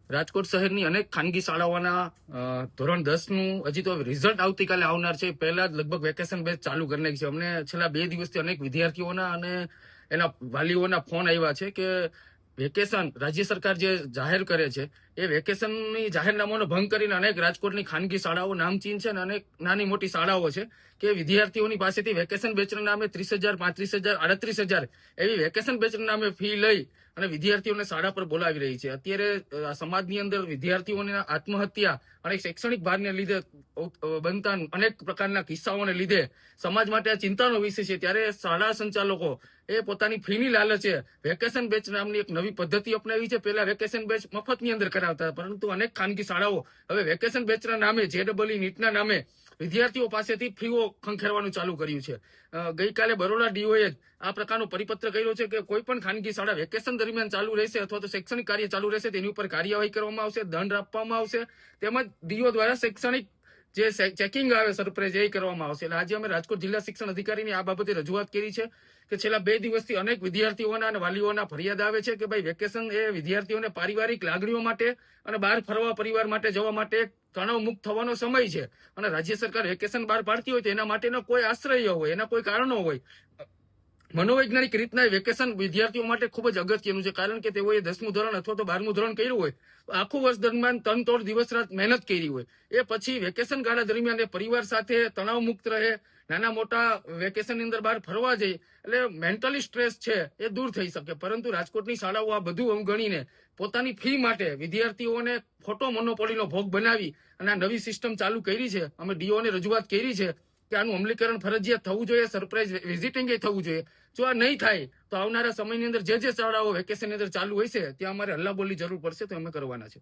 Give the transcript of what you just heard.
રાજકોટ શહેરની અનેક ખાનગી શાળાઓના ધોરણ 10 નું હજી તો રિઝલ્ટ આવતીકાલે આવનાર છે. પહેલા જ લગભગ વેકેશન બેચ ચાલુ કરી નાખી છે. અમને છેલ્લા 2 દિવસથી અનેક વિદ્યાર્થીઓના અને એના વાલીઓના ફોન આવ્યા છે કે વેકેશન રાજ્ય સરકાર જે જાહેર કરે છે એ વેકેશનની જાહેરનામાનો ભંગ કરીને અનેક રાજકોટની ખાનગી શાળાઓ નામચીન છે અને અનેક નાની મોટી શાળાઓ છે કે વિદ્યાર્થીઓની પાસેથી વેકેશન બેચના નામે 30,000, 35,000, 38,000 એવી વેકેશન બેચના નામે ફી લઈ અને વિદ્યાર્થીઓને શાળા પર બોલાવી રહી છે. અત્યારે સમાજની અંદર વિદ્યાર્થીઓને આત્મહત્યા અને શૈક્ષણિક ભારને લીધે બનતા અનેક પ્રકારના કિસ્સાઓને લીધે સમાજ માટે આ ચિંતાનો વિષય છે. ત્યારે શાળા સંચાલકો એ પોતાની ફીની લાલચે વેકેશન બેચ નામની એક નવી પદ્ધતિ અપનાવી છે. પહેલા વેકેશન બેચ મફતની અંદર કરાવતા, પરંતુ અનેક ખાનગી શાળાઓ હવે વેકેશન બેચના નામે JEE નીટના નામે વિદ્યાર્થીઓ પાસેથી ફીઓ ખંખેરવાનું ચાલુ કર્યું છે. ગઈકાલે બરોડા DOએ આ પ્રકારનો પરિપત્ર કર્યો છે કે કોઈ પણ ખાનગી શાળા વેકેશન દરમિયાન ચાલુ રહેશે અથવા તો શૈક્ષણિક કાર્ય ચાલુ રહેશે તેની ઉપર કાર્યવાહી કરવામાં આવશે, દંડ આપવામાં આવશે, તેમજ DO દ્વારા શૈક્ષણિક જે ચેકિંગ આવે સરપ્રાઇઝ એ કરવામાં આવશે. એટલે આજે અમે રાજકોટ જિલ્લા શિક્ષણ અધિકારીની આ બાબતે રજૂઆત કરી છે કે છેલ્લા 2 દિવસથી અનેક વિદ્યાર્થીઓના અને વાલીઓના ફરિયાદ આવે છે કે ભાઈ વેકેશન એ વિદ્યાર્થીઓને પારિવારિક લાગણીઓ માટે અને બહાર ફરવા પરિવાર માટે જવા માટે તણાવ મુક્ત થવાનો સમય છે અને રાજ્ય સરકાર વેકેશન બહાર પાડતી હોય તો એના માટેનો કોઈ આશ્રય હોય, એના કોઈ કારણો હોય. મનોવૈજ્ઞાનિક રીતના વેકેશન વિદ્યાર્થીઓ માટે ખૂબ જ અગત્યનું છે, કારણ કે તેઓએ 10મું ધોરણ અથવા તો 12મું ધોરણ કર્યું હોય, આખું વર્ષ દરમિયાન તનતોડ દિવસ રાત મહેનત કરી હોય, એ પછી વેકેશન ગાળા દરમિયાન એ પરિવાર સાથે તણાવ મુક્ત રહે, નાના મોટા વેકેશનની અંદર બહાર ફરવા જાય એટલે મેન્ટલી સ્ટ્રેસ છે એ દૂર થઈ શકે. પરંતુ રાજકોટની શાળાઓ આ બધું અવગણીને પોતાની ફી માટે વિદ્યાર્થીઓને ખોટો મોનોપોલીનો ભોગ બનાવી અને આ નવી સિસ્ટમ ચાલુ કરી છે. અમે DOને રજૂઆત કરી છે કે આનું અમલીકરણ ફરજિયાત થવું જોઈએ, સરપ્રાઇઝ વિઝિટિંગ એ થવું જોઈએ. જો આ નહીં થાય તો આવનારા સમયની અંદર જે શાળાઓ વેકેશનની અંદર ચાલુ હોય છે ત્યાં અમારે હલ્લાબોલની જરૂર પડશે તો અમે કરવાના છે.